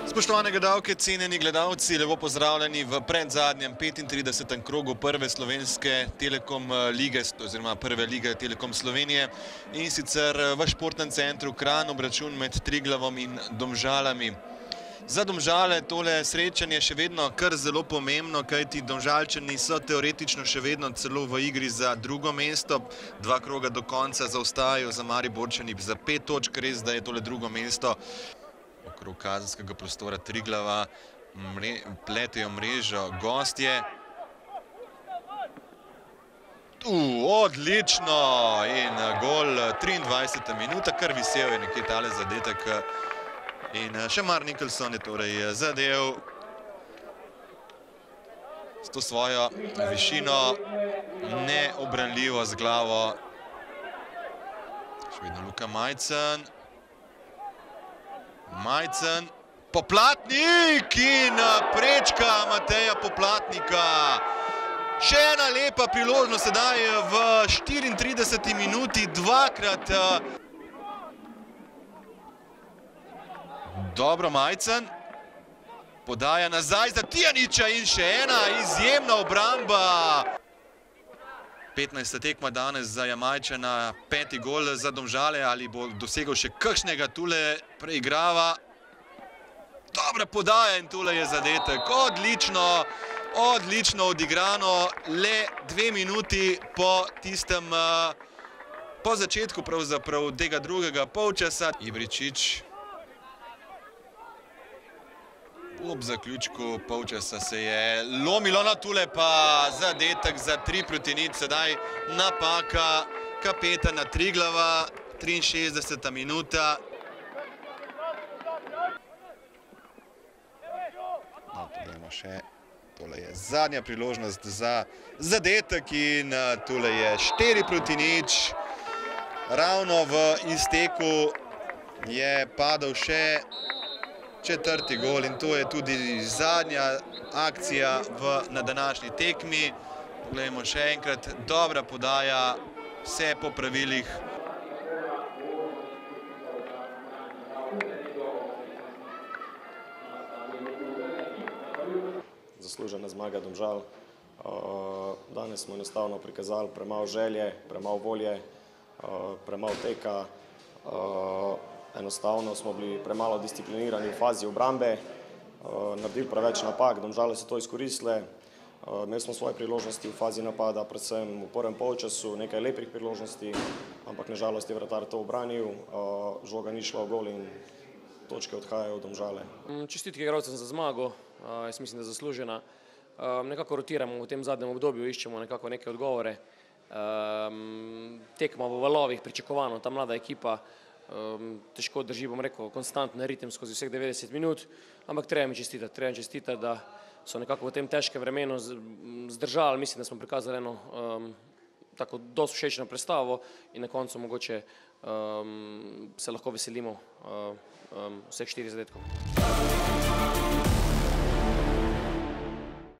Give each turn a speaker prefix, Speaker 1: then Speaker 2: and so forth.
Speaker 1: Spoštovane gledalke, cenjeni gledalci, lepo pozdravljeni v predzadnjem 35. krogu prve slovenske Telekom lige, oziroma prve lige Telekom Slovenije, in sicer v športnem centru Kranj, obračun med Triglavom in Domžalami. Za Domžale tole srečanje še vedno kar zelo pomembno, kajti Domžalčani so teoretično še vedno celo v igri za drugo mesto. 2 kroga do konca zaostajajo za Mariborčani za 5 točk, res da je tole drugo mesto okrog kazenskega prostora Triglava, pletejo mrežo gostje. Odlično! In gol 23. minuta, kar visel je nekje tale zadetek. In še Mar Nicholson je torej zadev s to svojo višino, neobranljivo z glavo. Še vedno Luka Majcen. Majcen, Poplatnik in prečka Mateja Poplatnika. Še ena lepa priložnost sedaj v 34. minuti, dvakrat. Dobro Majcen, podaja nazaj za Tijaniča in še ena izjemna obramba. 15. tekma danes za Jamajčana, 5. gol za Domžale, ali bo dosegel še kakšnega, tule preigrava. Dobra podaja in tule je zadetek. Odlično odigrano, le 2 minuti po tistem, po začetku pravzaprav tega drugega polčasa. Ibričič. Ob zaključku polčasa se je lomilo, na tule pa zadetek za 3-0, sedaj napaka kapetana Triglava, 63. minuta. No, pogledamo še, tole je zadnja priložnost za zadetek in tule je 4-0. Ravno v izteku je padel še 4. gol in to je tudi zadnja akcija na današnji tekmi. Poglejmo še enkrat, dobra podaja, vse po pravilih.
Speaker 2: Zaslužena zmaga Domžal. Danes smo enostavno prikazali premalo želje, premalo volje, premalo teka. Enostavno smo bili premalo disciplinirani v fazi obrambe, naredili preveč napak, Domžale so to izkoristile. Imeli smo svoje priložnosti v fazi napada, predvsem v prvem polčasu, nekaj lepih priložnosti, ampak nažalost je vratar to obranil, žoga ni šla v gol in točke odhajajo v Domžale.
Speaker 3: Čestitke igralcem za zmago, jaz mislim, da je zaslužena. Nekako rotiramo v tem zadnjem obdobju, iščemo nekako neke odgovore. Tekma v valovih, pričakovano, ta mlada ekipa težko drži, bom rekel, konstantno ritem skozi vseh 90 minut, ampak treba jim čestitati, da so nekako v tem težkem vremenu zdržali. Mislim, da smo prikazali eno tako dosti všečno predstavo in na koncu mogoče se lahko veselimo vseh 4 zadetkov.